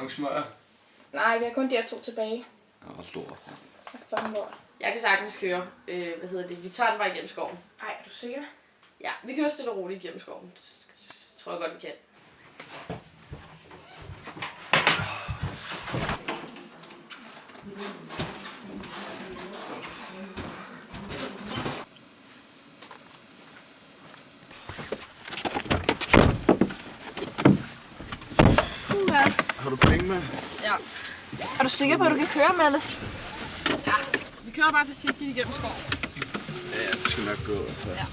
nogle smøger? Nej, vi har kun de her 2 tilbage. Lort. Fucking lort. Jeg kan sagtens køre. Vi tager den bare igennem skoven. Ej, er du sikker? Ja, vi kører stille og roligt igennem skoven. Det tror jeg godt, vi kan. Har du penge med? Ja. Er du sikker på, at du kan køre med det? Ja, vi kører bare forsigtigt igennem skoven. Ja, det skal nok gå. Ja.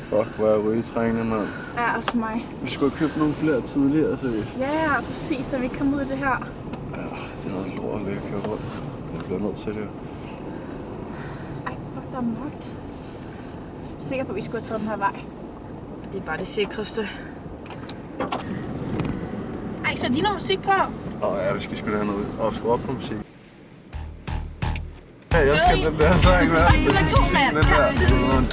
Fuck, hvor er jeg rygetrængende, mand. Ja, altså mig. Vi skulle have købt nogle flere tidligere, seriøst. Ja, præcis, så vi kan komme ud af det her. Ja, det er noget lort at køre rundt. Jeg bliver nødt til det. Ej, fuck, der er mørkt. Jeg er sikker på, at vi skulle have taget den her vej. Det er bare det sikreste. Ej, så er noget musik på? Ja, vi skal sgu da have noget. Skru op for musik. Ja, jeg skal den der sang, hvad? Den der.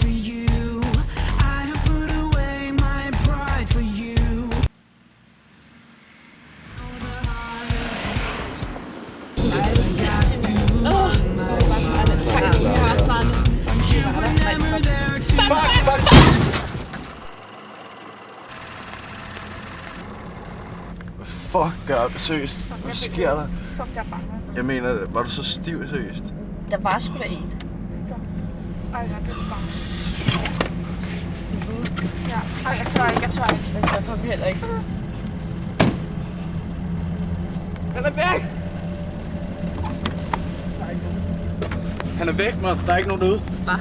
Fuck, gør seriøst. Hvad sker der? Fuck, jeg er bange. Jeg mener, var du så stiv, seriøst? Der var sgu da en. Ej, jeg bliver bange. Ja, ej, jeg tør ikke. Jeg får heller ikke. Han er væk! Han er væk, mand. Der er ikke nogen derude. Hvad?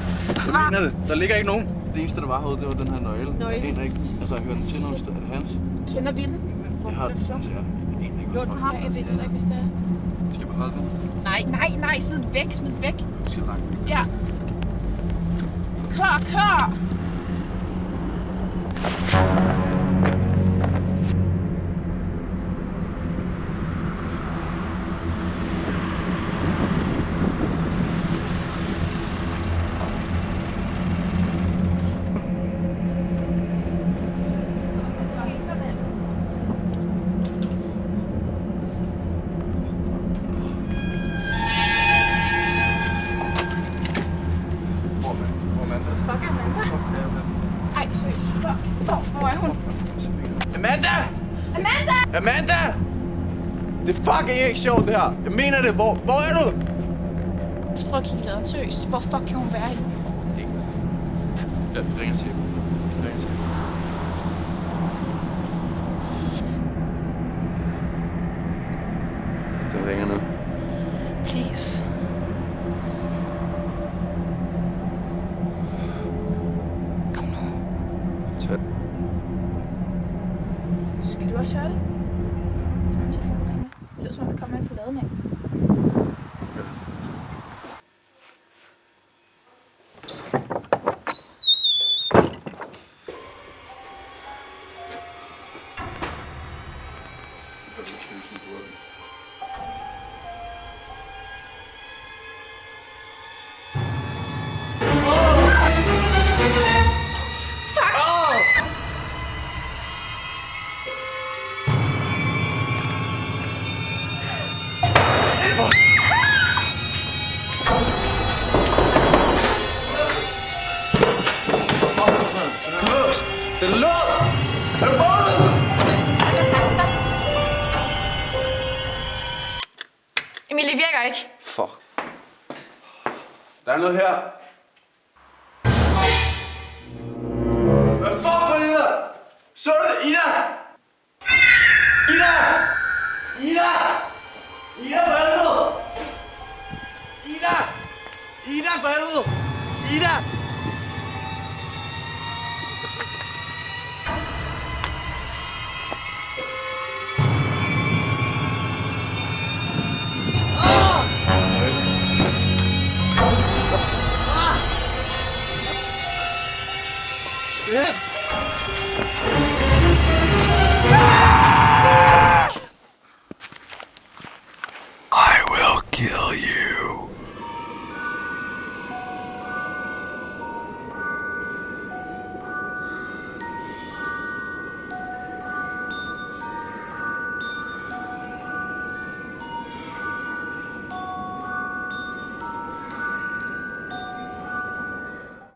Jeg mener det. Der ligger ikke nogen. Det eneste, der var herude, det var den her nøgle. Nøgle? En, der ikke... Altså, jeg hørte den til noget sted. Er det hans? Kender vi den? Jeg har den. Altså, en, der ikke Lån ham. Jeg ved det ikke, hvis det er. Skal jeg beholde den? Nej, smid væk. Jeg skal langt væk. Ja. Kør! Amanda! Det er fucking ikke sjovt, det her. Jeg mener det. Hvor er du? Prøv at kigge lidt. Seriøst. Hvor fuck kan hun være henne? Jeg ringer til hende. Den ringer nu. Please. Kom nu. Tag. Skal du også høre det? Som om telefonen ringer. Det lyder som om, der kommer ind på laden af. Den er låst! Er du vågnet? Emil, det virker ikke. Fuck. Der er noget her. Hvad fuck var det der? Så du det? Ida! For helvede! Ida, for helvede! Ida! Shit! you.